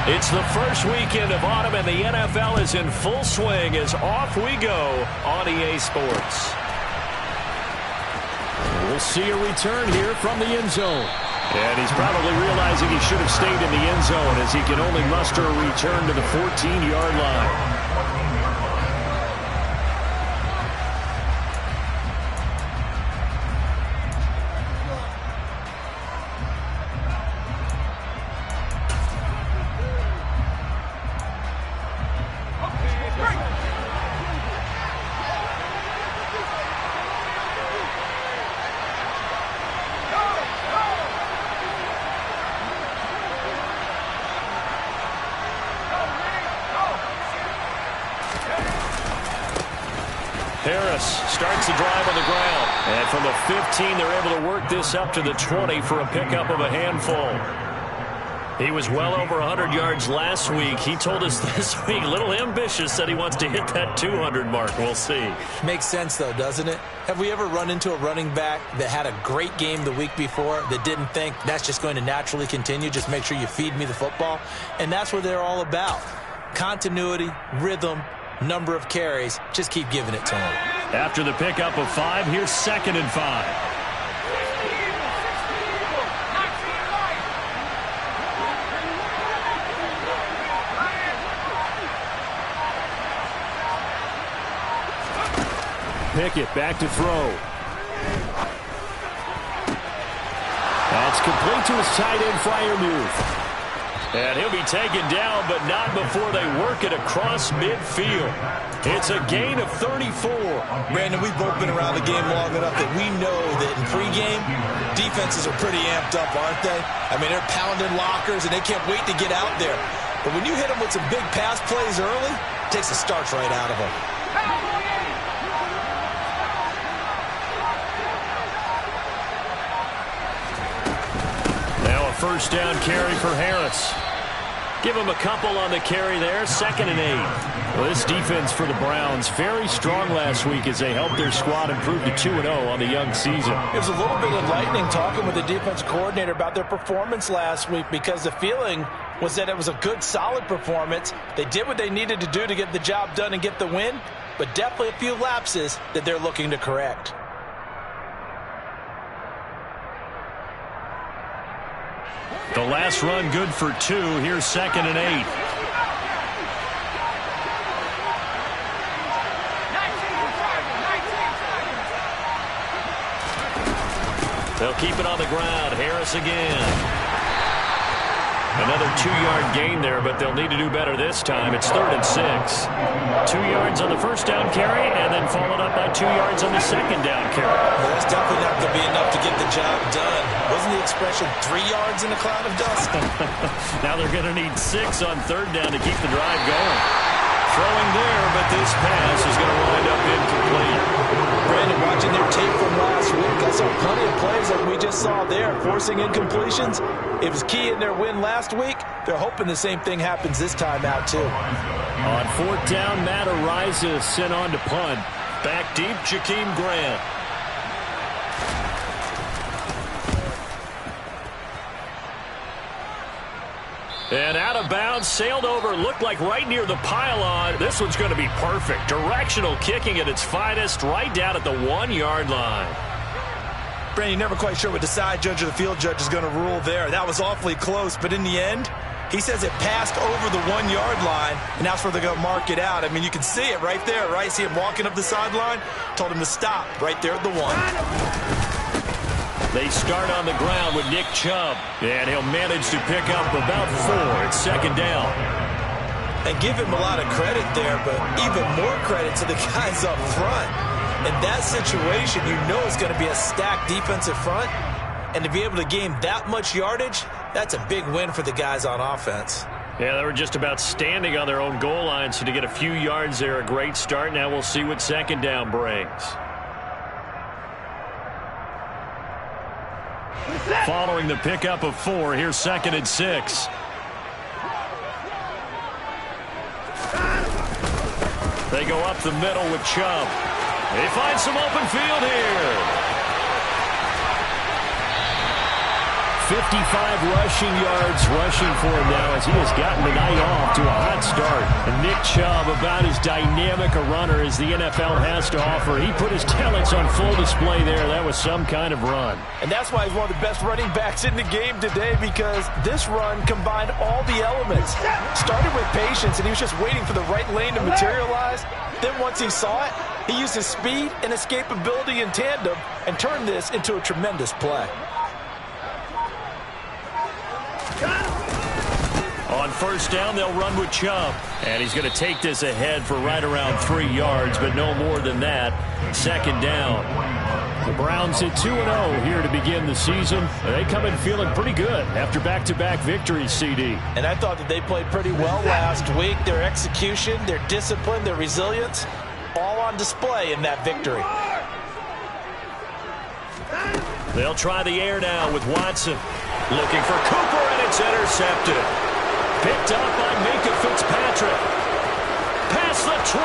It's the first weekend of autumn, and the NFL is in full swing as off we go on EA Sports. We'll see a return here from the end zone. And he's probably realizing he should have stayed in the end zone as he can only muster a return to the 14-yard line. Harris starts the drive on the ground. And from the 15, they're able to work this up to the 20 for a pickup of a handful. He was well over 100 yards last week. He told us this week, a little ambitious, said he wants to hit that 200 mark. We'll see. Makes sense, though, doesn't it? Have we ever run into a running back that had a great game the week before that didn't think that's just going to naturally continue? Just make sure you feed me the football. And that's what they're all about. Continuity, rhythm, number of carries. Just keep giving it to him. After the pickup of 5, here's 2nd and 5. Pickett back to throw. That's complete to his tight end, Freiermuth. And he'll be taken down, but not before they work it across midfield. It's a gain of 34. Brandon, we've both been around the game long enough that we know that in pregame, defenses are pretty amped up, aren't they? I mean, they're pounding lockers, and they can't wait to get out there. But when you hit them with some big pass plays early, it takes the starch right out of them. Now a first down carry for Harris. Give him a couple on the carry there. 2nd and 8. Well, this defense for the Browns, very strong last week as they helped their squad improve to 2-0 on the young season. It was a little bit enlightening talking with the defense coordinator about their performance last week because the feeling was that it was a good, solid performance. They did what they needed to do to get the job done and get the win, but definitely a few lapses that they're looking to correct. The last run good for 2. Here's 2nd and 8. They'll keep it on the ground. Harris again. Another 2-yard gain there, but they'll need to do better this time. It's 3rd and 6. 2 yards on the first down carry, and then followed up by 2 yards on the second down carry. Well, that's definitely not going to be enough to get the job done. Wasn't the expression 3 yards in a cloud of dust? Now they're going to need 6 on 3rd down to keep the drive going. Throwing there, but this pass is going to wind up incomplete. Brandon, watching their tape from last week, I saw plenty of plays like we just saw there, forcing incompletions. It was key in their win last week. They're hoping the same thing happens this time out, too. On 4th down, Matt Ariza sent on to punt. Back deep, Jakeem Grant. And out of bounds, sailed over, looked like right near the pylon. This one's going to be perfect. Directional kicking at its finest, right down at the 1-yard line. Brandon, you're never quite sure what the side judge or the field judge is going to rule there. That was awfully close, but in the end, he says it passed over the 1-yard line, and that's where they're going to mark it out. I mean, you can see it right there, right? See him walking up the sideline? Told him to stop right there at the 1. They start on the ground with Nick Chubb, and he'll manage to pick up about 4. It's 2nd down. And give him a lot of credit there, but even more credit to the guys up front. In that situation, you know it's going to be a stacked defensive front, and to be able to gain that much yardage, that's a big win for the guys on offense. Yeah, they were just about standing on their own goal line, so to get a few yards there, a great start. Now we'll see what 2nd down brings. Following the pickup of 4, here's 2nd and 6. They go up the middle with Chubb. They find some open field here. 55 rushing yards rushing for him now as he has gotten the night off to a hot start. And Nick Chubb, about as dynamic a runner as the NFL has to offer. He put his talents on full display there. That was some kind of run. And that's why he's one of the best running backs in the game today, because this run combined all the elements. Started with patience, and he was just waiting for the right lane to materialize. Then once he saw it, he used his speed and escapability in tandem and turned this into a tremendous play. On first down, they'll run with Chubb. And he's going to take this ahead for right around 3 yards, but no more than that. Second down. The Browns hit 2-0 here to begin the season. They come in feeling pretty good after back-to-back victories, CD. And I thought that they played pretty well last week. Their execution, their discipline, their resilience, all on display in that victory. They'll try the air now with Watson. Looking for Cooper, and it's intercepted. Picked up by Minka Fitzpatrick. Past the 20.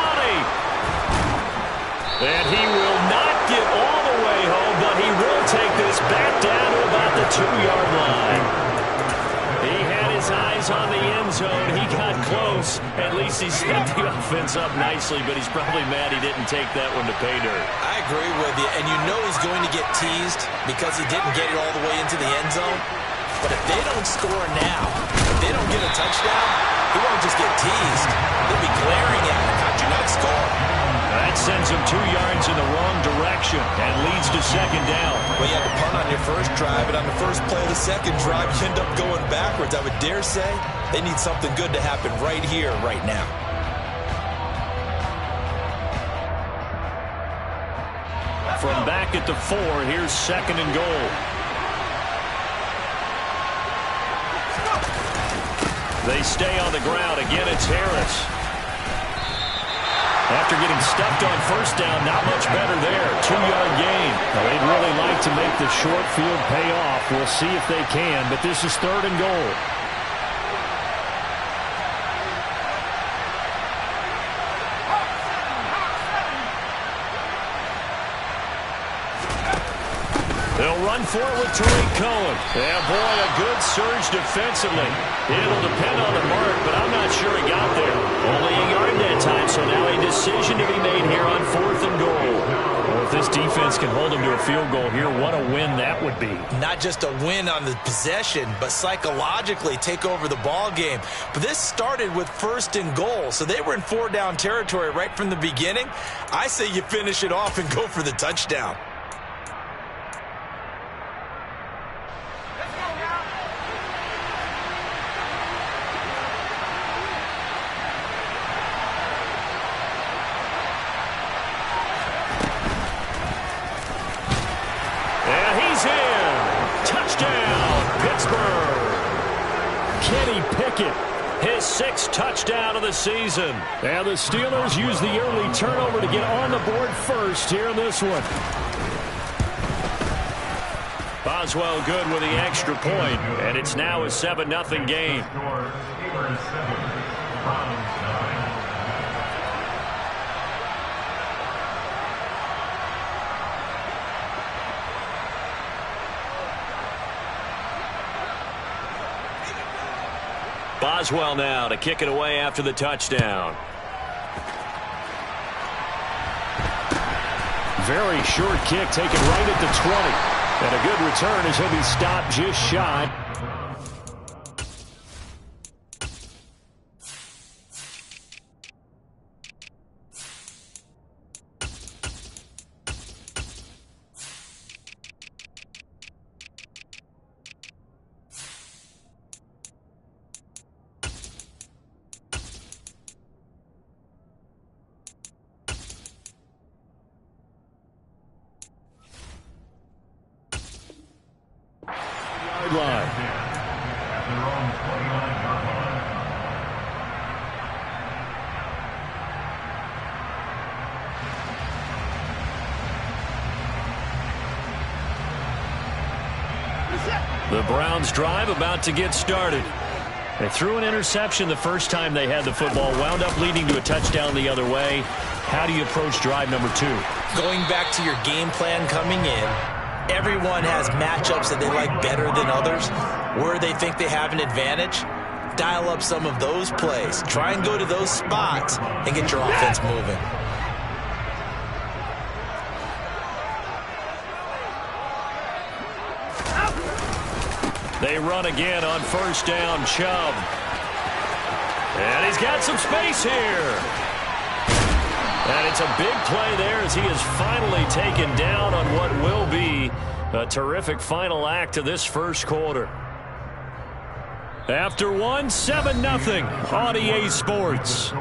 And he will not get all the way home, but he will take this back down to about the 2-yard line. He had his eyes on the end zone. He got close. At least he set the offense up nicely, but he's probably mad he didn't take that one to pay dirt. I agree with you, and you know he's going to get teased because he didn't get it all the way into the end zone. But if they don't score now, if they don't get a touchdown, he won't just get teased. They'll be glaring at him. How'd you not score? That sends him 2 yards in the wrong direction and leads to second down. Well, you had to punt on your first drive, and on the first play of the second drive, you end up going backwards. I would dare say they need something good to happen right here, right now. From back at the 4, here's second and goal. They stay on the ground. Again, it's Harris. After getting stuffed on first down, not much better there. 2-yard gain. Now, they'd really like to make the short field pay off. We'll see if they can, but this is third and goal. They'll run for it with Tariq Cohen. Yeah, boy, a good surge defensively. It'll depend on the mark, but I'm not sure he got there. Only a yard that time, so now a decision to be made here on fourth and goal. Well, if this defense can hold him to a field goal here, what a win that would be. Not just a win on the possession, but psychologically take over the ball game. But this started with first and goal, so they were in 4-down territory right from the beginning. I say you finish it off and go for the touchdown. His 6th touchdown of the season. And the Steelers use the early turnover to get on the board first here in this one. Boswell good with the extra point, and it's now a 7-0 game. Boswell now to kick it away after the touchdown. Very short kick taken right at the 20. And a good return as he'll be stopped just shy. Line. The Browns drive about to get started. They threw an interception the first time they had the football, wound up leading to a touchdown the other way. How do you approach drive number 2? Going back to your game plan coming in, everyone has matchups that they like better than others, where they think they have an advantage. Dial up some of those plays. Try and go to those spots and get your offense moving. They run again on first down, Chubb. And he's got some space here. And it's a big play there as he is finally taken down on what will be a terrific final act of this first quarter. After 7-0 on EA Sports.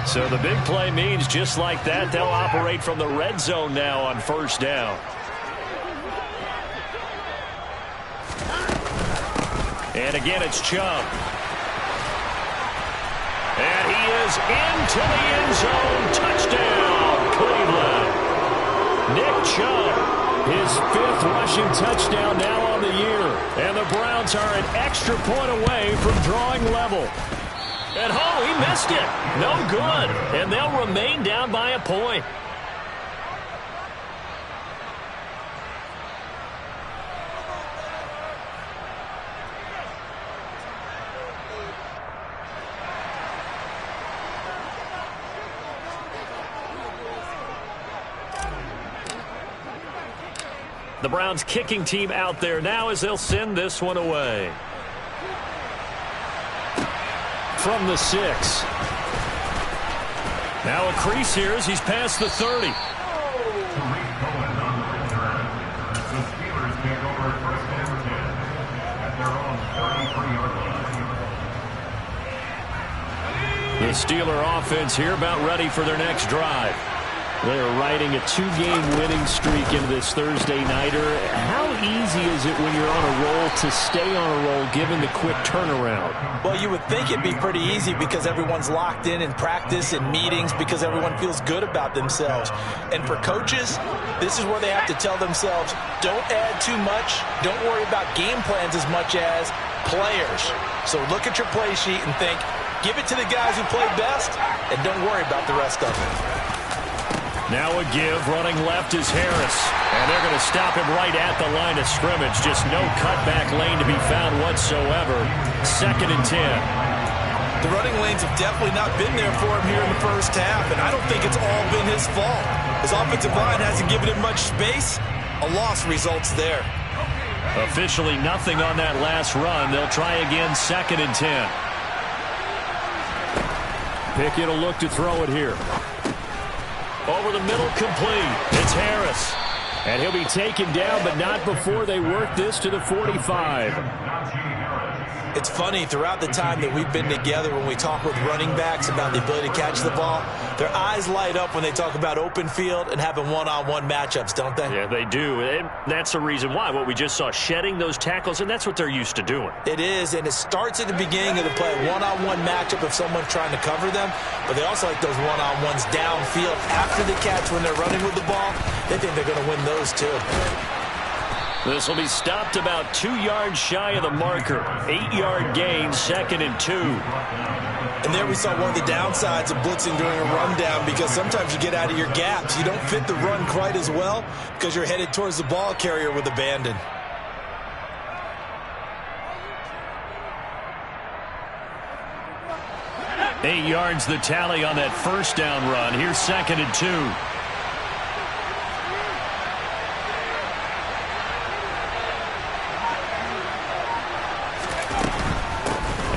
So the big play means just like that, they'll operate from the red zone now on first down. And again, it's Chubb. And he is into the end zone. Touchdown, Cleveland. Nick Chubb, his 5th rushing touchdown now on the year. And the Browns are an extra point away from drawing level. And he missed it. No good. And they'll remain down by a point. The Browns kicking team out there now as they'll send this one away. From the 6. Now a crease here as he's past the 30. The Steeler offense here about ready for their next drive. They are riding a 2-game winning streak into this Thursday nighter. How easy is it when you're on a roll to stay on a roll given the quick turnaround? Well, you would think it'd be pretty easy because everyone's locked in practice and meetings because everyone feels good about themselves. And for coaches, this is where they have to tell themselves, don't add too much. Don't worry about game plans as much as players. So look at your play sheet and think, give it to the guys who play best and don't worry about the rest of it. Now a give, running left is Harris. And they're going to stop him right at the line of scrimmage. Just no cutback lane to be found whatsoever. 2nd and 10. The running lanes have definitely not been there for him here in the first half, and I don't think it's all been his fault. His offensive line hasn't given him much space. A loss results there. Officially nothing on that last run. They'll try again, 2nd and 10. Pickett will look to throw it here. Over the middle, complete. It's Harris. And he'll be taken down, but not before they work this to the 45. It's funny, throughout the time that we've been together, when we talk with running backs about the ability to catch the ball, their eyes light up when they talk about open field and having one-on-one matchups, don't they? Yeah, they do. And that's the reason why. What we just saw, shedding those tackles, and that's what they're used to doing. It is, and it starts at the beginning of the play. One-on-one matchup if someone's trying to cover them, but they also like those one-on-ones downfield after the catch when they're running with the ball. They think they're going to win those too. This will be stopped about 2 yards shy of the marker. 8-yard gain, 2nd and 2. And there we saw one of the downsides of blitzing during a rundown, because sometimes you get out of your gaps. You don't fit the run quite as well because you're headed towards the ball carrier with abandon. Eight yards the tally on that first down run. Here's 2nd and 2.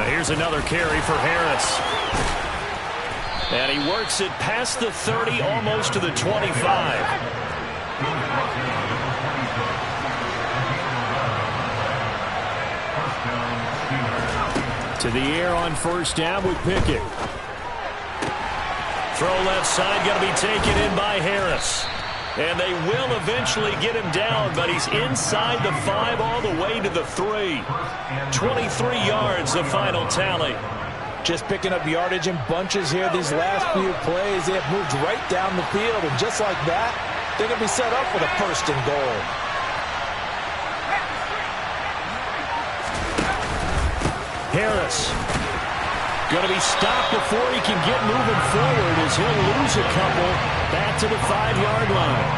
Here's another carry for Harris. And he works it past the 30, almost to the 25. To the air on first down with Pickett. Throw left side, going to be taken in by Harris. And they will eventually get him down, but he's inside the 5 all the way to the 3. 23 yards, the final tally. Just picking up yardage in bunches here these last few plays. They have moved right down the field, and just like that, they're going to be set up for the 1st and goal. Harris going to be stopped before he can get moving forward as he'll lose a couple back to the 5-yard line.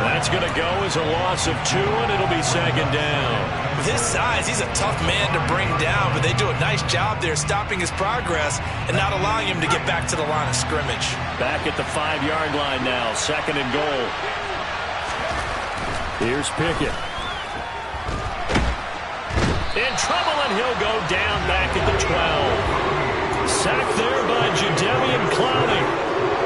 That's going to go as a loss of 2, and it'll be 2nd down. With his size, he's a tough man to bring down, but they do a nice job there stopping his progress and not allowing him to get back to the line of scrimmage. Back at the 5-yard line now, 2nd and goal. Here's Pickett. In trouble, and he'll go down back at the 12. Sacked there by Jadeveon Clowney.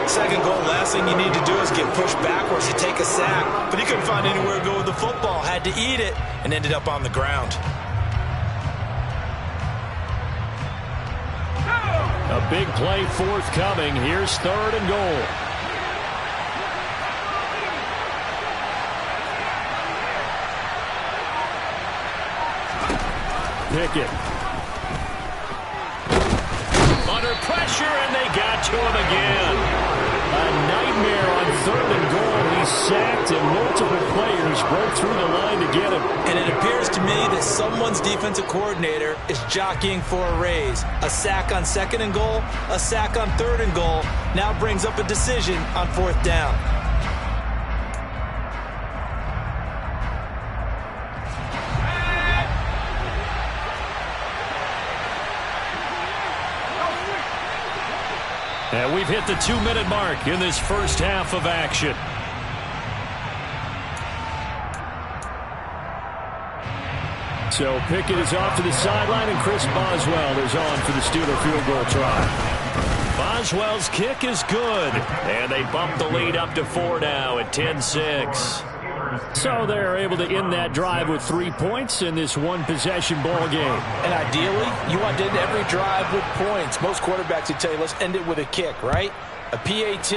2nd goal, last thing you need to do is get pushed backwards to take a sack. But he couldn't find anywhere to go with the football. Had to eat it and ended up on the ground. A big play forthcoming. Here's 3rd and goal. Pickett. Under pressure, and they got to him again. A nightmare on 3rd and goal. He's sacked, and multiple players broke through the line to get him. And it appears to me that someone's defensive coordinator is jockeying for a raise. A sack on 2nd and goal, a sack on 3rd and goal, now brings up a decision on 4th down. And we've hit the 2-minute mark in this first half of action. So Pickett is off to the sideline, and Chris Boswell is on for the Steeler field goal try. Boswell's kick is good, and they bump the lead up to 4 now at 10-6. So they're able to end that drive with 3 points in this one-possession ball game. And ideally, you want to end every drive with points. Most quarterbacks would tell you, let's end it with a kick, right? A PAT,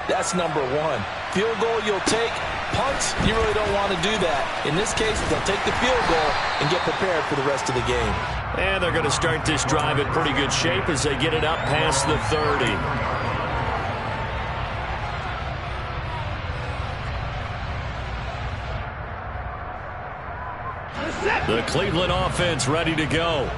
that's number 1. Field goal you'll take. Punts, you really don't want to do that. In this case, they'll take the field goal and get prepared for the rest of the game. And they're going to start this drive in pretty good shape as they get it up past the 30. The Cleveland offense ready to go.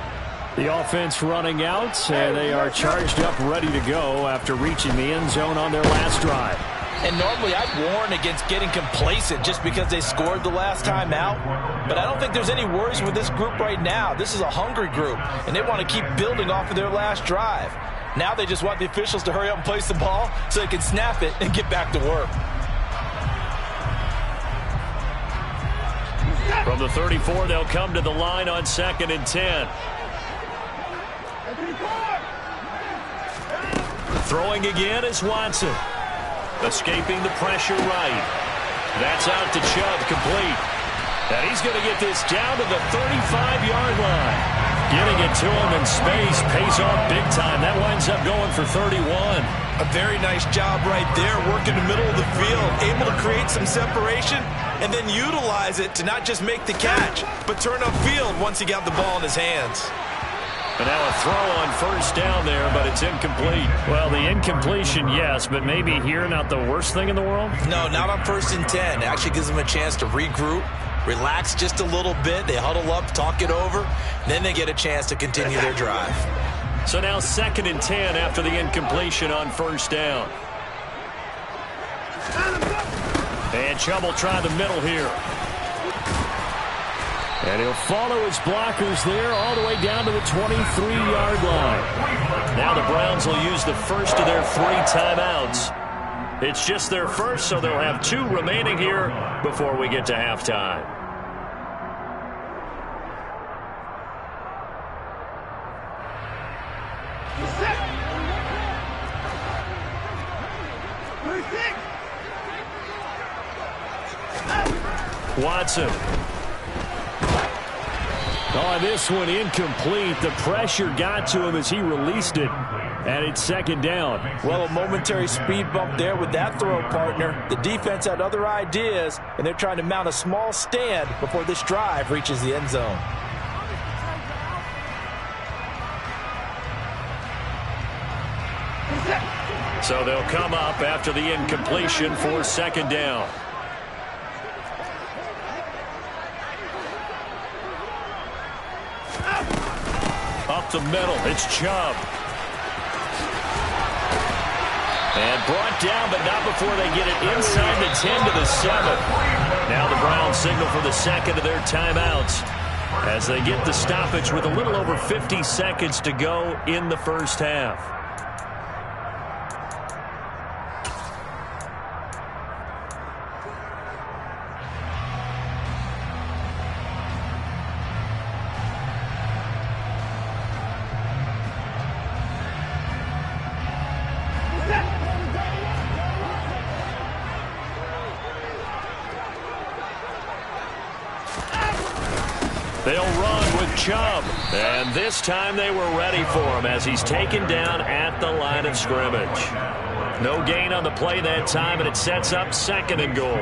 The offense running out, and they are charged up, ready to go after reaching the end zone on their last drive. And normally I'd warn against getting complacent just because they scored the last time out. But I don't think there's any worries with this group right now. This is a hungry group, and they want to keep building off of their last drive. Now they just want the officials to hurry up and place the ball so they can snap it and get back to work. From the 34, they'll come to the line on 2nd and 10. Throwing again is Watson. Escaping the pressure right. That's out to Chubb, complete. And he's going to get this down to the 35-yard line. Getting it to him in space pays off big time. That winds up going for 31. A very nice job right there, working the middle of the field, able to create some separation and then utilize it to not just make the catch, but turn upfield once he got the ball in his hands. And now a throw on first down there, but it's incomplete. Well, the incompletion, yes, but maybe here not the worst thing in the world? No, not on 1st and 10. It actually gives them a chance to regroup, relax just a little bit. They huddle up, talk it over, then they get a chance to continue their drive. So now 2nd and 10 after the incompletion on 1st down. And Chubb will try the middle here. And he'll follow his blockers there all the way down to the 23-yard line. Now the Browns will use the first of their 3 timeouts. It's just their first, so they'll have 2 remaining here before we get to halftime. Watson. Oh, this one incomplete. The pressure got to him as he released it. And it's 2nd down. Well, a momentary speed bump there with that throw, partner. The defense had other ideas, and they're trying to mount a small stand before this drive reaches the end zone. So they'll come up after the incompletion for 2nd down. Up the middle, it's Chubb. And brought down, but not before they get it inside the 10 to the 7. Now the Browns signal for the 2nd of their timeouts as they get the stoppage with a little over 50 seconds to go in the 1st half. They'll run with Chubb. And this time they were ready for him as he's taken down at the line of scrimmage. No gain on the play that time, and it sets up 2nd and goal.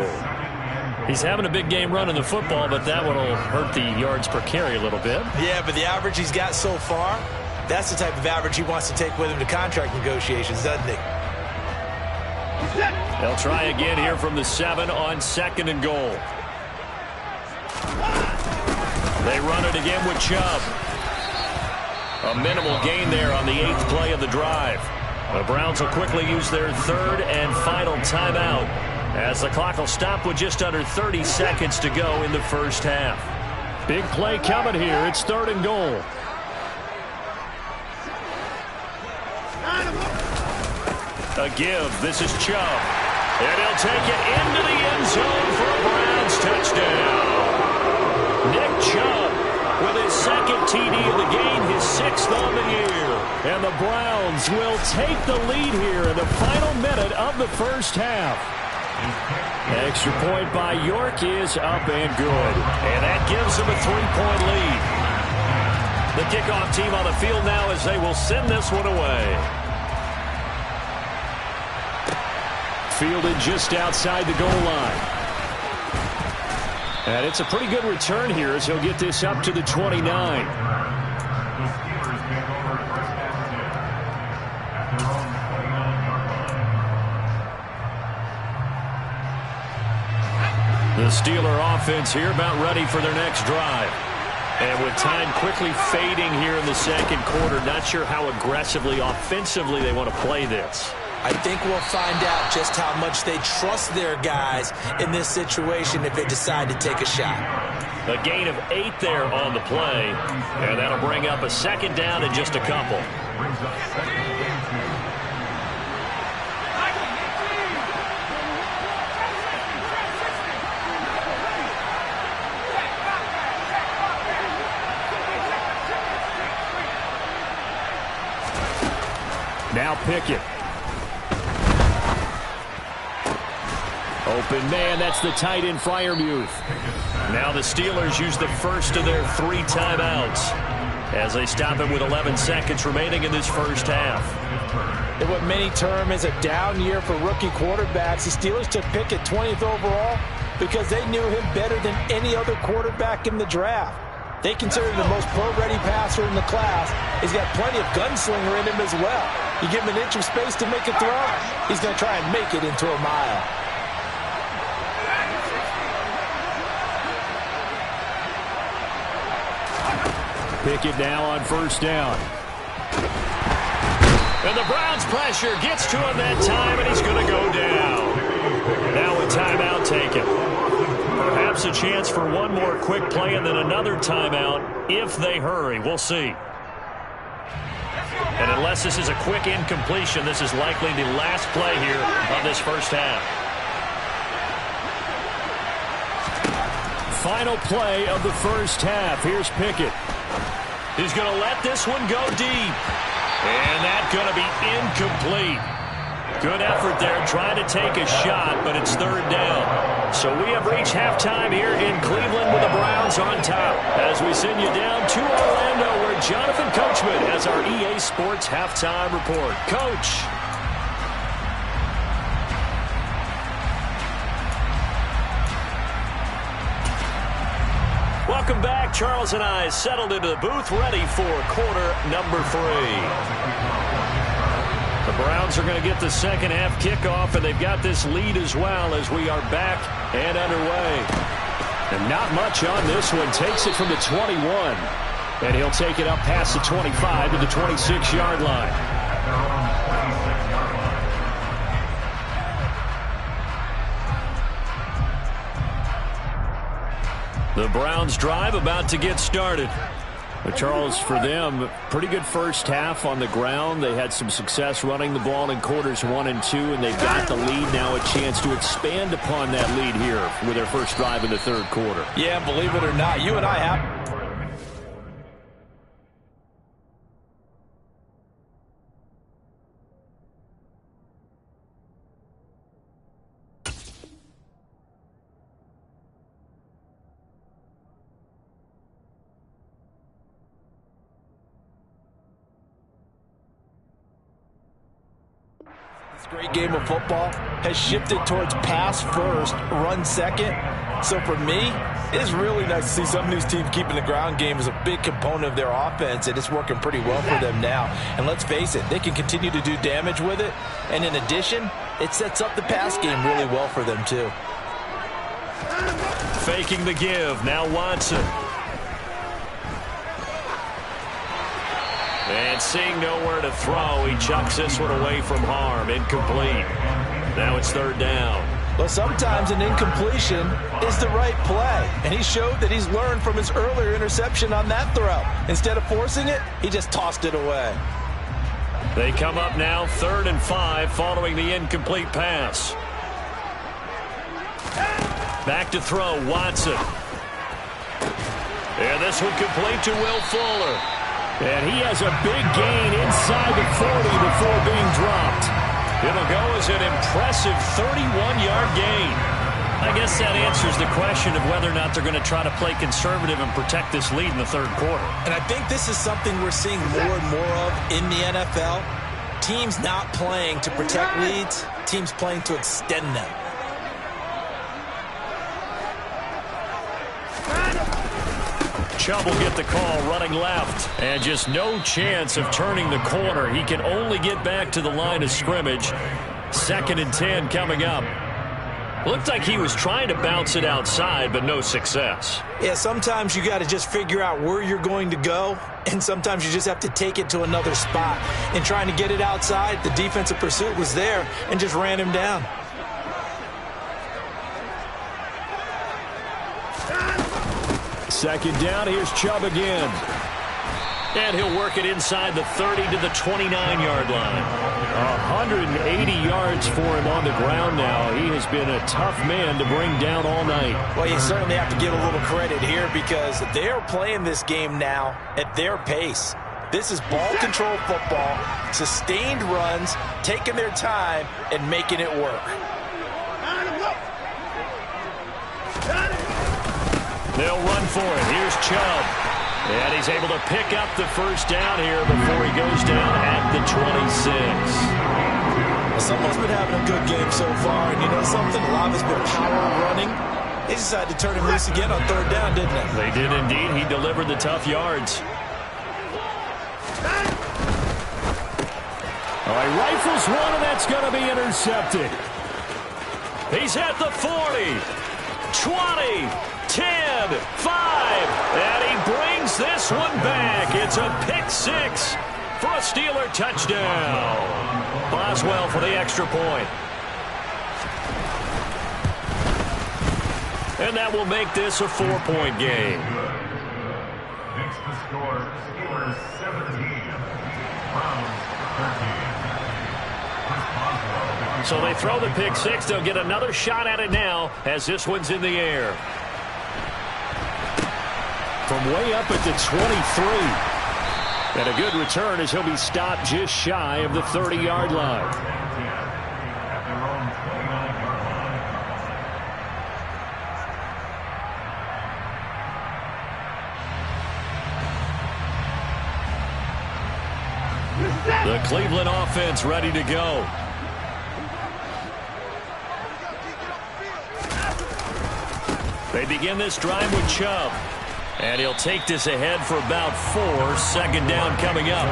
He's having a big game running the football, but that one will hurt the yards per carry a little bit. Yeah, but the average he's got so far, that's the type of average he wants to take with him to contract negotiations, doesn't he? They'll try again here from the 7 on 2nd and goal. They run it again with Chubb. A minimal gain there on the 8th play of the drive. The Browns will quickly use their 3rd and final timeout as the clock will stop with just under 30 seconds to go in the 1st half. Big play coming here. It's 3rd and goal. A give. This is Chubb. And he'll take it into the end zone for a Browns touchdown. Nick Chubb with his 2nd TD of the game, his 6th on the year. And the Browns will take the lead here in the final minute of the 1st half. Extra point by York is up and good. And that gives them a 3-point lead. The kickoff team on the field now as they will send this one away. Fielded just outside the goal line. And it's a pretty good return here as he'll get this up to the 29. The Steeler offense here about ready for their next drive. And with time quickly fading here in the 2nd quarter, not sure how aggressively, offensively they want to play this. I think we'll find out just how much they trust their guys in this situation if they decide to take a shot. A gain of 8 there on the play, and that'll bring up a 2nd down in just a couple. Now Pickett. Open man, that's the tight end Freiermuth. Now the Steelers use the first of their 3 timeouts as they stop him with 11 seconds remaining in this 1st half. In what many term is a down year for rookie quarterbacks, the Steelers took Pickett 20th overall because they knew him better than any other quarterback in the draft. They consider him the most pro-ready passer in the class. He's got plenty of gunslinger in him as well. You give him an inch of space to make a throw, he's going to try and make it into a mile. Pickett now on first down. And the Browns' pressure gets to him that time, and he's going to go down. Now a timeout taken. Perhaps a chance for one more quick play and then another timeout if they hurry. We'll see. And unless this is a quick incompletion, this is likely the last play here of this first half. Final play of the first half. Here's Pickett. He's going to let this one go deep. And that's going to be incomplete. Good effort there trying to take a shot, but it's third down. So we have reached halftime here in Cleveland with the Browns on top. As we send you down to Orlando where Jonathan Coachman has our EA Sports halftime report. Coach. Welcome back. Charles and I settled into the booth, ready for quarter number 3. The Browns are going to get the second half kickoff, and they've got this lead as well as we are back and underway. And not much on this one. Takes it from the 21. And he'll take it up past the 25 to the 26-yard line. The Browns drive about to get started. But Charles, for them, pretty good first half on the ground. They had some success running the ball in quarters 1 and 2, and they've got the lead now, a chance to expand upon that lead here with their first drive in the third quarter. Yeah, believe it or not, you and I have... Great game of football has shifted towards pass first, run second. So for me, it's really nice to see some of these teams keeping the ground game as a big component of their offense, and it's working pretty well for them now. And let's face it, they can continue to do damage with it. And in addition, it sets up the pass game really well for them too. Faking the give, now Watson. And seeing nowhere to throw, he chucks this one away from harm. Incomplete. Now it's third down. Well, sometimes an incompletion is the right play. And he showed that he's learned from his earlier interception on that throw. Instead of forcing it, he just tossed it away. They come up now 3rd and 5 following the incomplete pass. Back to throw, Watson. And this one complete to Will Fuller. And he has a big gain inside the 40 before being dropped. It'll go as an impressive 31-yard gain. I guess that answers the question of whether or not they're going to try to play conservative and protect this lead in the third quarter. And I think this is something we're seeing more and more of in the NFL. Teams not playing to protect leads, teams playing to extend them. Chubb will get the call running left. And just no chance of turning the corner. He can only get back to the line of scrimmage. 2nd and 10 coming up. Looked like he was trying to bounce it outside, but no success. Yeah, sometimes you got to just figure out where you're going to go, and sometimes you just have to take it to another spot. In trying to get it outside, the defensive pursuit was there and just ran him down. Second down, here's Chubb again. And he'll work it inside the 30 to the 29-yard line. 180 yards for him on the ground now. He has been a tough man to bring down all night. Well, you certainly have to give a little credit here because they're playing this game now at their pace. This is ball control football, sustained runs, taking their time, and making it work. They'll run for it. Here's Chubb. And he's able to pick up the first down here before he goes down at the 26. Someone's been having a good game so far, and you know something? A lot of it's been power running. They decided to turn him loose again on 3rd down, didn't they? They did indeed. He delivered the tough yards. All right, rifles one, and that's going to be intercepted. He's at the 40, 20, 10, 5, and he brings this this one back. It's a pick six for a Steeler touchdown. Boswell for the extra point. And that will make this a 4-point game. Makes the score Steelers 17, Browns 13. So they throw the pick six. They'll get another shot at it now as this one's in the air. From way up at the 23. And a good return as he'll be stopped just shy of the 30-yard line. The Cleveland offense ready to go. They begin this drive with Chubb. And he'll take this ahead for about 4. Second down coming up.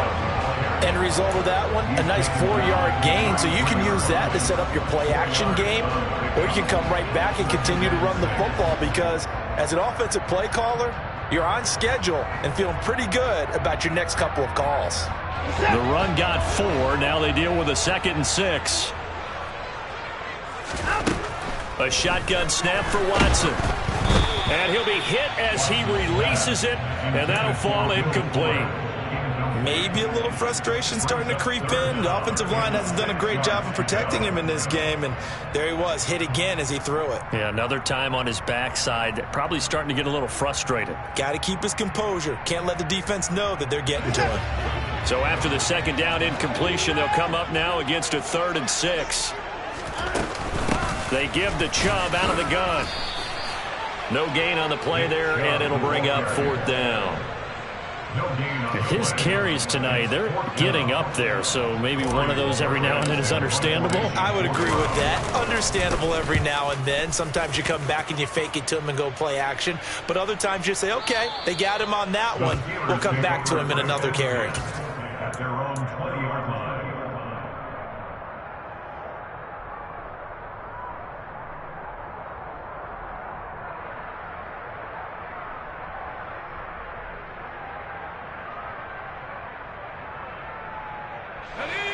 End result of that one, a nice 4-yard gain. So you can use that to set up your play-action game, or you can come right back and continue to run the football because as an offensive play caller, you're on schedule and feeling pretty good about your next couple of calls. The run got 4. Now they deal with a 2nd and 6. A shotgun snap for Watson. And he'll be hit as he releases it, and that'll fall incomplete. Maybe a little frustration starting to creep in. The offensive line hasn't done a great job of protecting him in this game, and there he was, hit again as he threw it. Yeah, another time on his backside, probably starting to get a little frustrated. Got to keep his composure. Can't let the defense know that they're getting to him. So after the second down incompletion, they'll come up now against a 3rd and 6. They give the Chubb out of the gun. No gain on the play there, and it'll bring up 4th down. His carries tonight, they're getting up there, so maybe one of those every now and then is understandable. I would agree with that. Understandable every now and then. Sometimes you come back and you fake it to him and go play action. But other times you say, okay, they got him on that one. We'll come back to him in another carry. At their own 20-yard line.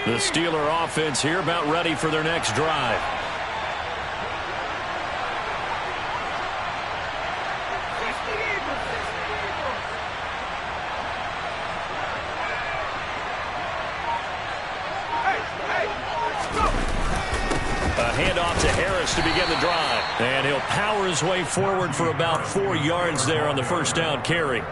The Steeler offense here about ready for their next drive. A handoff to Harris to begin the drive. And he'll power his way forward for about 4 yards there on the first down carry.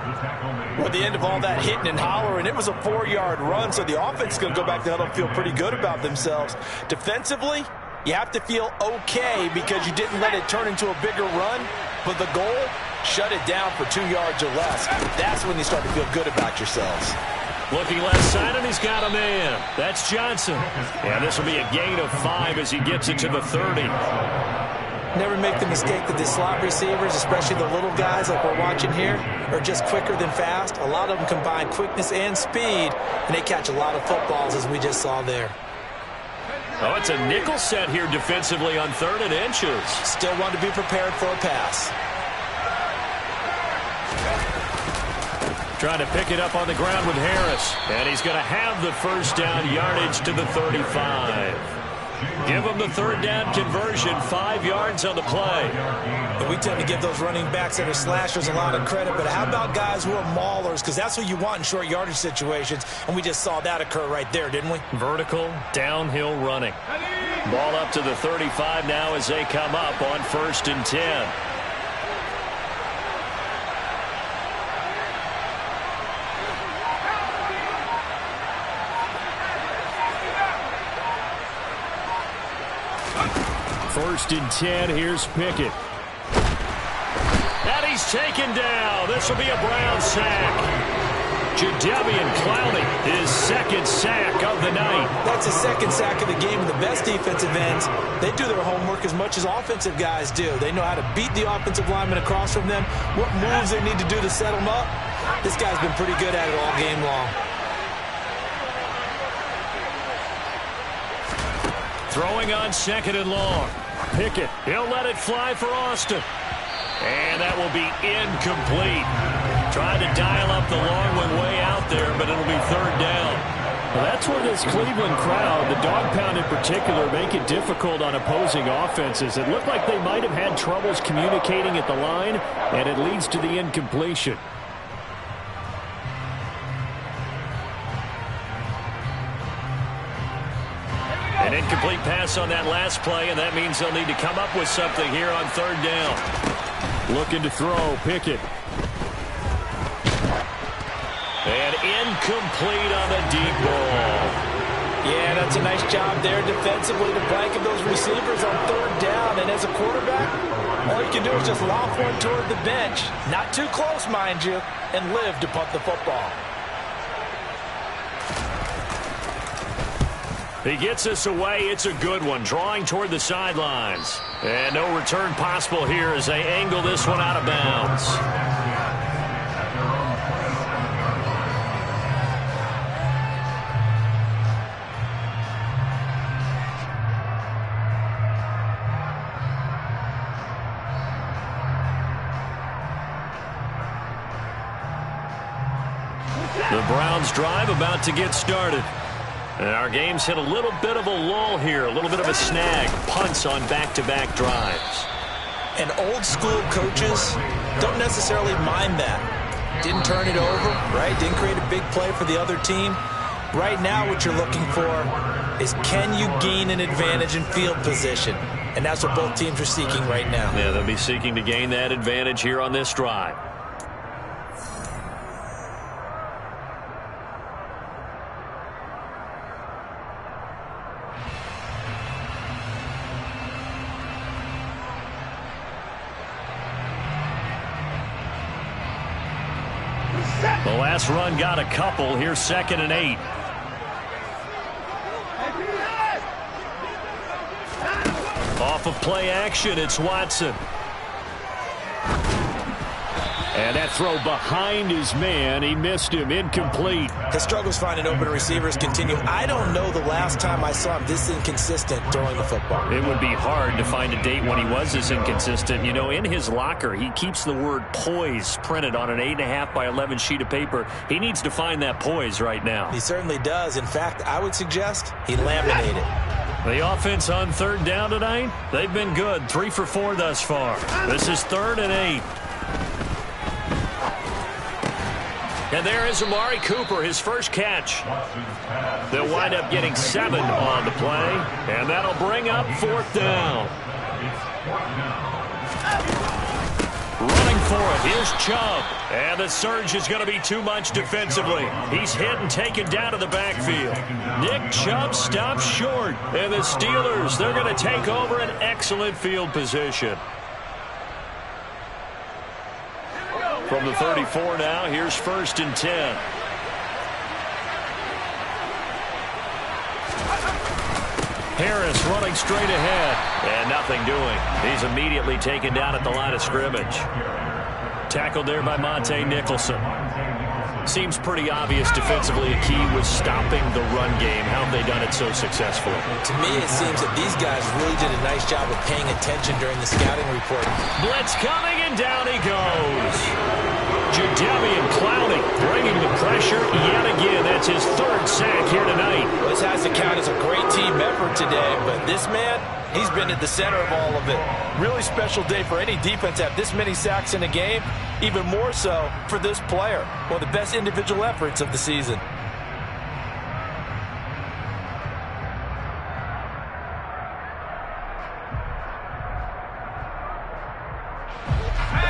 Well, at the end of all that hitting and hollering, it was a 4-yard run, so the offense is going to go back to huddle and feel pretty good about themselves. Defensively, you have to feel okay because you didn't let it turn into a bigger run, but the goal, shut it down for 2 yards or less. That's when you start to feel good about yourselves. Looking left side, and he's got a man. That's Johnson. And this will be a gain of 5 as he gets it to the 30. Never make the mistake that the slot receivers, especially the little guys like we're watching here, are just quicker than fast. A lot of them combine quickness and speed, and they catch a lot of footballs, as we just saw there. Oh, it's a nickel set here defensively on 3rd and inches. Still want to be prepared for a pass. Trying to pick it up on the ground with Harris. And he's going to have the first down yardage to the 35. Give him the 3rd down conversion, 5 yards on the play. And we tend to give those running backs that are slashers a lot of credit, but how about guys who are maulers? Because that's what you want in short yardage situations, and we just saw that occur right there, didn't we? Vertical, downhill running. Ball up to the 35 now as they come up on 1st and 10. First and 10, here's Pickett. And he's taken down. This will be a Brown sack. Jadeveon Clowney, his 2nd sack of the night. That's his 2nd sack of the game. The best defensive ends, they do their homework as much as offensive guys do. They know how to beat the offensive lineman across from them, what moves they need to do to set them up. This guy's been pretty good at it all game long. Throwing on 2nd and long. Pickett, he'll let it fly for Austin. And that will be incomplete. Tried to dial up the long one way out there, but it'll be third down. Well, that's where this Cleveland crowd, the dog pound in particular, make it difficult on opposing offenses. It looked like they might have had troubles communicating at the line, and it leads to the incompletion. An incomplete pass on that last play, and that means they'll need to come up with something here on third down. Looking to throw, Pickett. And incomplete on the deep ball. Yeah, that's a nice job there defensively to blanket those receivers on third down. And as a quarterback, all you can do is just loft one toward the bench. Not too close, mind you, and live to punt the football. He gets us away. It's a good one. Drawing toward the sidelines. And no return possible here as they angle this one out of bounds. The Browns drive about to get started. And our game's hit a little bit of a lull here, a little bit of a snag. Punts on back-to-back drives. And old-school coaches don't necessarily mind that. Didn't turn it over, right? Didn't create a big play for the other team. Right now what you're looking for is can you gain an advantage in field position? And that's what both teams are seeking right now. Yeah, they'll be seeking to gain that advantage here on this drive. The last run got a couple. Here's 2nd and 8. Off of play action, it's Watson. And that throw behind his man. He missed him. Incomplete. His struggles finding open receivers continue. I don't know the last time I saw him this inconsistent throwing the football. It would be hard to find a date when he was this inconsistent. You know, in his locker, he keeps the word poise printed on an 8.5 by 11 sheet of paper. He needs to find that poise right now. He certainly does. In fact, I would suggest he laminated. The offense on third down tonight, they've been good. 3 for 4 thus far. This is 3rd and 8. And there is Amari Cooper, his first catch. They'll wind up getting 7 on the play, and that'll bring up 4th down. Running for it, here's Chubb. And the surge is going to be too much defensively. He's hit and taken down to the backfield. Nick Chubb stops short, and the Steelers, they're going to take over an excellent field position. From the 34 now, here's 1st and 10. Harris running straight ahead, and nothing doing. He's immediately taken down at the line of scrimmage. Tackled there by Monte Nicholson. Seems pretty obvious defensively a key was stopping the run game. How have they done it so successfully? To me, it seems that these guys really did a nice job of paying attention during the scouting report. Blitz coming, and down he goes. Jadeveon Clowney bringing the pressure yet again. That's his 3rd sack here tonight. Well, this has to count as a great team effort today, but this man, he's been at the center of all of it. Really special day for any defense to have this many sacks in a game, even more so for this player. One of the best individual efforts of the season.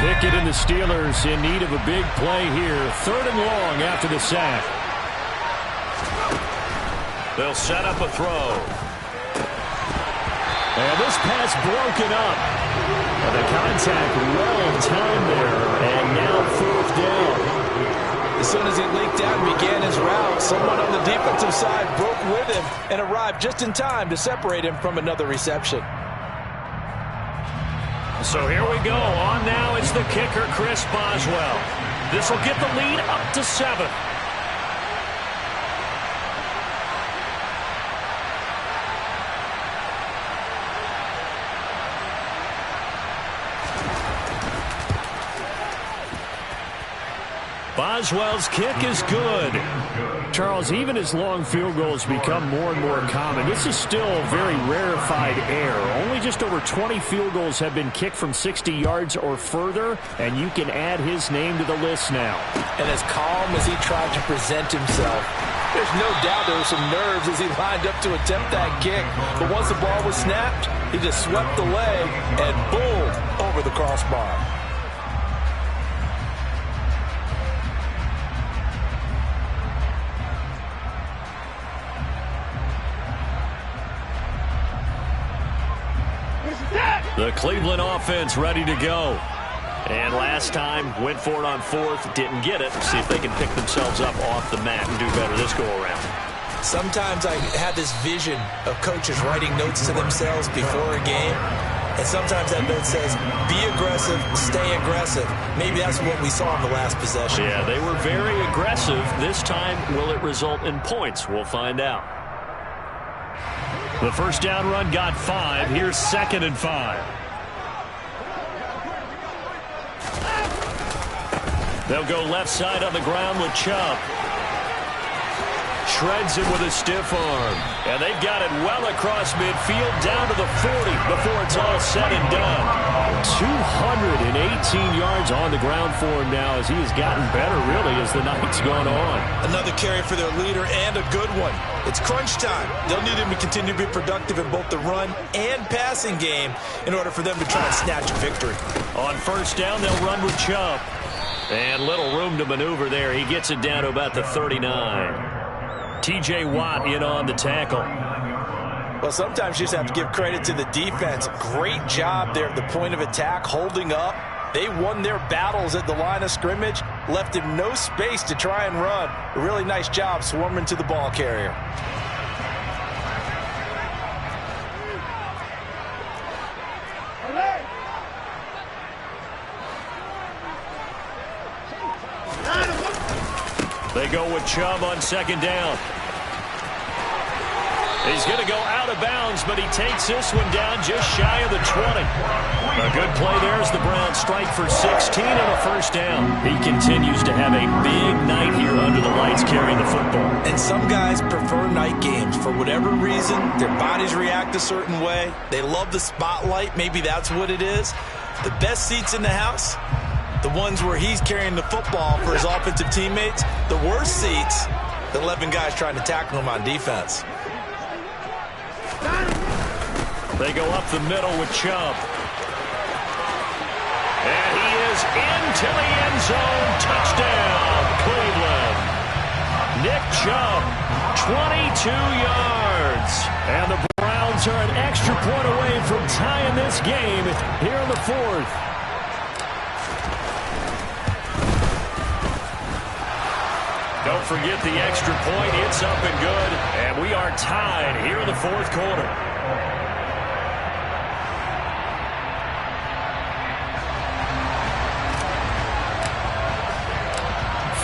Pickett and the Steelers in need of a big play here. 3rd and long after the sack. They'll set up a throw. And this pass broken up. And the contact well timed there. And now 4th down. As soon as he leaked out and began his route, someone on the defensive side broke with him and arrived just in time to separate him from another reception. So here we go. On now is the kicker, Chris Boswell. This will get the lead up to 7. Boswell's kick is good. Charles, even as long field goals become more and more common, this is still a very rarefied air. Only just over 20 field goals have been kicked from 60 yards or further, and you can add his name to the list now. And as calm as he tried to present himself, there's no doubt there were some nerves as he lined up to attempt that kick. But once the ball was snapped, he just swept the leg and boom, over the crossbar. The Cleveland offense ready to go. And last time, went for it on fourth, didn't get it. See if they can pick themselves up off the mat and do better this go-around. Sometimes I have this vision of coaches writing notes to themselves before a game. And sometimes that note says, be aggressive, stay aggressive. Maybe that's what we saw in the last possession. Yeah, they were very aggressive. This time, will it result in points? We'll find out. The first down run got 5. Here's 2nd and 5. They'll go left side on the ground with Chubb. Shreds it with a stiff arm. And they've got it well across midfield down to the 40 before it's all said and done. 218 yards on the ground for him now as he has gotten better, really, as the night's gone on. Another carry for their leader and a good one. It's crunch time. They'll need him to continue to be productive in both the run and passing game in order for them to try and snatch a victory. On first down, they'll run with Chubb. And little room to maneuver there. He gets it down to about the 39. T.J. Watt in on the tackle. Well, sometimes you just have to give credit to the defense. Great job there at the point of attack, holding up. They won their battles at the line of scrimmage, left him no space to try and run. A really nice job swarming to the ball carrier. They go with Chubb on second down. He's going to go out of bounds, but he takes this one down just shy of the 20. A good play there as the Browns strike for 16 and a first down. He continues to have a big night here under the lights carrying the football. And some guys prefer night games. For whatever reason, their bodies react a certain way. They love the spotlight. Maybe that's what it is. The best seats in the house, the ones where he's carrying the football for his offensive teammates. The worst seats, the 11 guys trying to tackle him on defense. They go up the middle with Chubb. And he is into the end zone. Touchdown, Cleveland. Nick Chubb, 22 yards. And the Browns are an extra point away from tying this game here in the fourth. Don't forget the extra point. It's up and good. And we are tied here in the fourth quarter.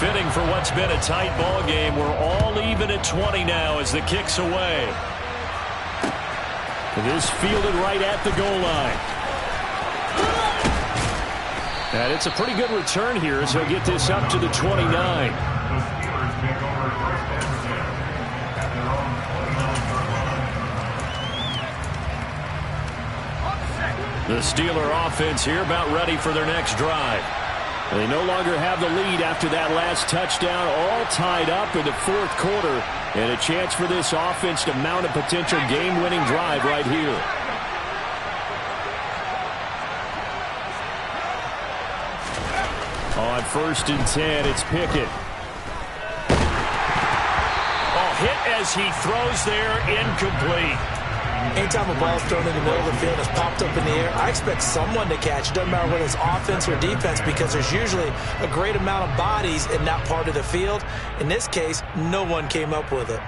Fitting for what's been a tight ball game. We're all even at 20 now as the kick's away. This fielded right at the goal line. And it's a pretty good return here as he'll get this up to the 29. The Steeler offense here about ready for their next drive. They no longer have the lead after that last touchdown, all tied up in the fourth quarter, and a chance for this offense to mount a potential game-winning drive right here. On 1st and 10, it's Pickett. Oh, hit as he throws there, incomplete. Anytime a ball's thrown in the middle of the field and it's popped up in the air, I expect someone to catch. It doesn't matter whether it's offense or defense because there's usually a great amount of bodies in that part of the field. In this case, no one came up with it.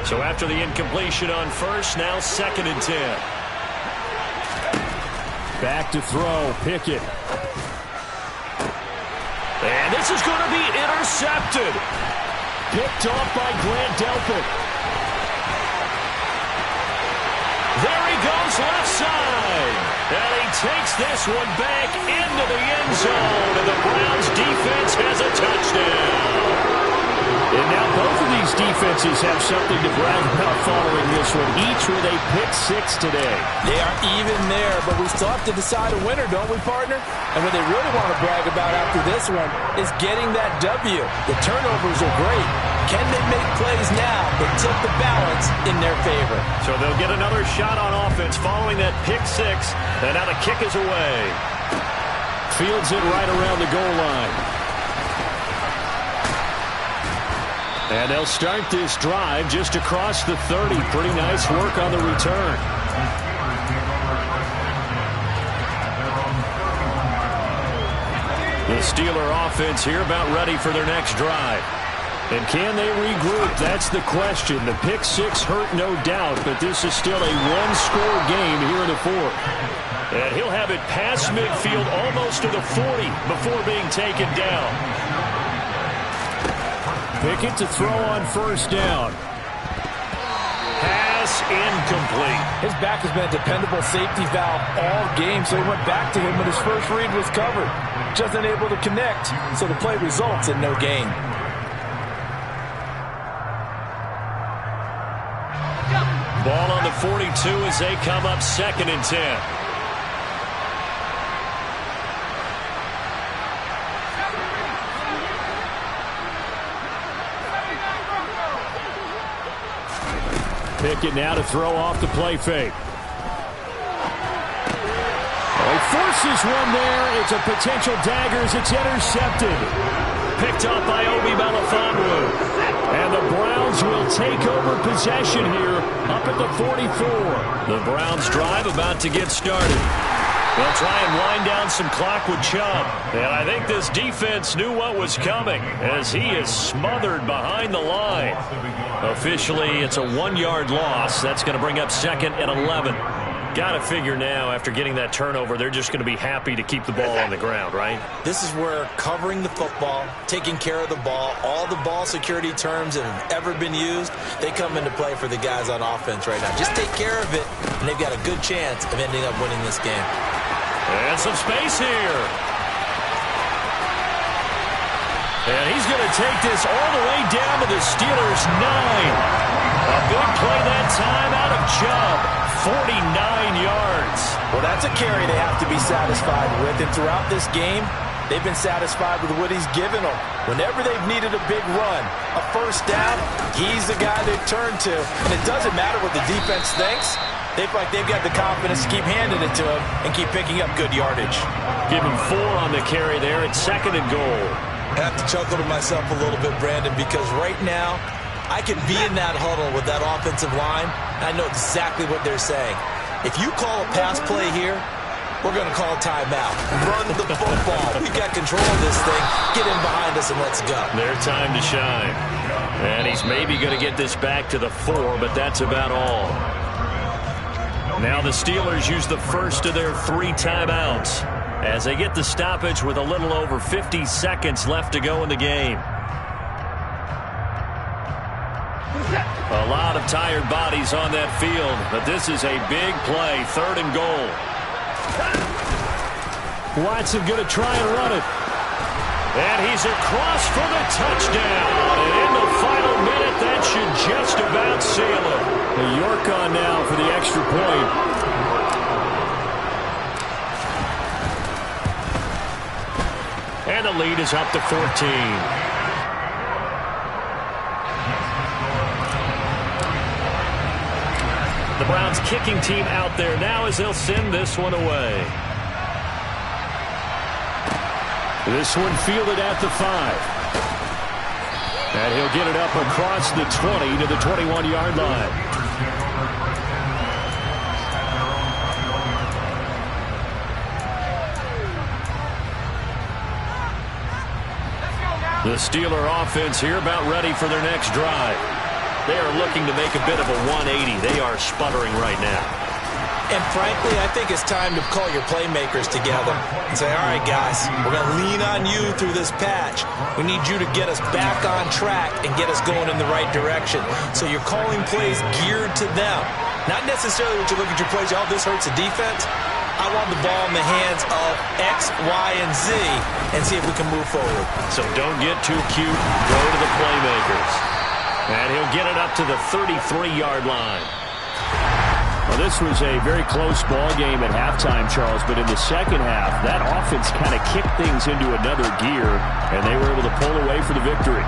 So after the incompletion on first, now 2nd and 10. Back to throw, Pickett. And this is going to be intercepted. Picked off by Grant Delpit. There he goes left side. And he takes this one back into the end zone. And the Browns defense has a touchdown. And now both of these defenses have something to brag about following this one, each with a pick six today. They are even there, but we still have to decide a winner, don't we, partner? And what they really want to brag about after this one is getting that W. The turnovers are great. Can they make plays now that tip the balance in their favor? So they'll get another shot on offense following that pick six. And now the kick is away. Fields it right around the goal line. And they'll start this drive just across the 30. Pretty nice work on the return. The Steeler offense here about ready for their next drive. And can they regroup? That's the question. The pick six hurt, no doubt, but this is still a one-score game here in the fourth. And he'll have it past midfield almost to the 40 before being taken down. Pickett to throw on first down. Pass incomplete. His back has been a dependable safety valve all game, so he went back to him when his first read was covered. Just unable to connect, so the play results in no gain. Ball on the 42 as they come up 2nd and 10. Pickett now to throw off the play fake. Oh, he forces one there. It's a potential dagger as it's intercepted. Picked up by Obi Melifonwu. And the Browns will take over possession here up at the 44. The Browns drive about to get started. They'll try and wind down some clock with Chubb. And I think this defense knew what was coming as he is smothered behind the line. Officially, it's a 1-yard loss. That's going to bring up 2nd and 11. Got to figure now, after getting that turnover, they're just going to be happy to keep the ball on the ground, right? This is where covering the football, taking care of the ball, all the ball security terms that have ever been used, they come into play for the guys on offense right now. Just take care of it, and they've got a good chance of ending up winning this game. And some space here. And he's going to take this all the way down to the Steelers' 9. A big play that time out of Chubb. 49 yards. Well, that's a carry they have to be satisfied with. And throughout this game, they've been satisfied with what he's given them. Whenever they've needed a big run, a first down, he's the guy they've turned to. And it doesn't matter what the defense thinks. They feel like they've got the confidence to keep handing it to him and keep picking up good yardage. Give him 4 on the carry there at 2nd and goal. I have to chuckle to myself a little bit, Brandon, because right now, I can be in that huddle with that offensive line, and I know exactly what they're saying. If you call a pass play here, we're going to call timeout. Run the football. We got control of this thing. Get in behind us and let's go. Their time to shine. And he's maybe going to get this back to the 4, but that's about all. Now the Steelers use the first of their 3 timeouts as they get the stoppage with a little over 50 seconds left to go in the game. A lot of tired bodies on that field, but this is a big play, 3rd and goal. Watson going to try and run it. And he's across for the touchdown. And in the final minute, that should just about seal it. York on now for the extra point. And the lead is up to 14. The Browns kicking team out there now as they'll send this one away. This one fielded at the 5. And he'll get it up across the 20 to the 21-yard line. The Steeler offense here about ready for their next drive. They are looking to make a bit of a 180. They are sputtering right now. And frankly, I think it's time to call your playmakers together and say, all right, guys, we're going to lean on you through this patch. We need you to get us back on track and get us going in the right direction. So you're calling plays geared to them. Not necessarily what you look at your plays, oh, this hurts the defense. I want the ball in the hands of X, Y, and Z and see if we can move forward. So don't get too cute. Go to the playmakers. And he'll get it up to the 33-yard line. Well, this was a very close ball game at halftime, Charles, but in the second half, that offense kind of kicked things into another gear, and they were able to pull away for the victory.